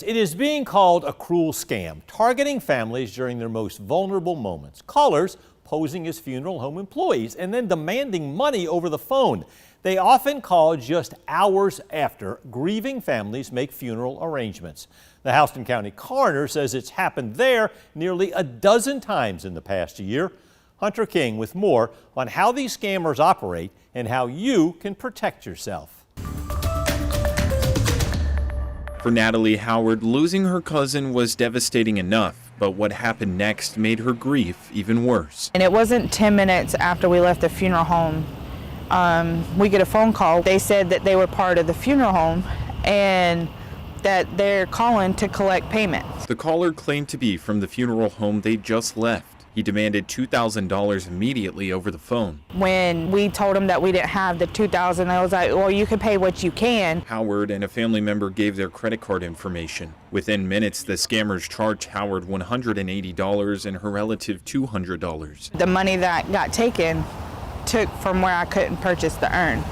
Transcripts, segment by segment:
It is being called a cruel scam, targeting families during their most vulnerable moments. Callers posing as funeral home employees and then demanding money over the phone. They often call just hours after grieving families make funeral arrangements. The Houston County coroner says it's happened there nearly a dozen times in the past year. Hunter King with more on how these scammers operate and how you can protect yourself. For Natalie Howard, losing her cousin was devastating enough, but what happened next made her grief even worse. And it wasn't 10 minutes after we left the funeral home. We get a phone call. They said that they were part of the funeral home and that they're calling to collect payment. The caller claimed to be from the funeral home they just left. He demanded $2,000 immediately over the phone. When we told him that we didn't have the $2,000, I was like, well, you can pay what you can. Howard and a family member gave their credit card information. Within minutes, the scammers charged Howard $180 and her relative $200. The money that got taken took from where I couldn't purchase the urn.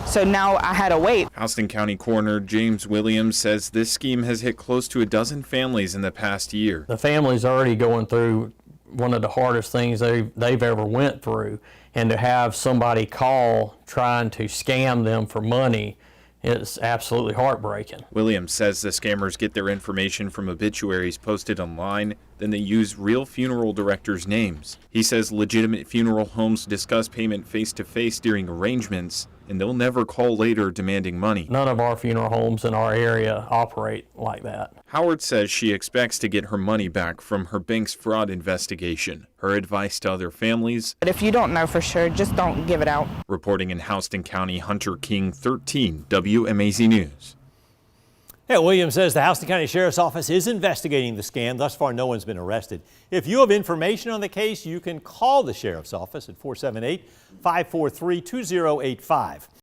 So now I had to wait. Houston County Coroner James Williams says this scheme has hit close to a dozen families in the past year. The family's already going through one of the hardest things they've ever went through, and to have somebody call trying to scam them for money is absolutely heartbreaking. Williams says the scammers get their information from obituaries posted online, then they use real funeral directors' names. He says legitimate funeral homes discuss payment face-to-face during arrangements, and they'll never call later demanding money. None of our funeral homes in our area operate like that. Howard says she expects to get her money back from her bank's fraud investigation. Her advice to other families: But if you don't know for sure, just don't give it out. Reporting in Houston County, Hunter King, 13 WMAZ News. Yeah, Williams says the Houston County Sheriff's Office is investigating the scam. Thus far, no one's been arrested. If you have information on the case, you can call the Sheriff's Office at 478-543-2085.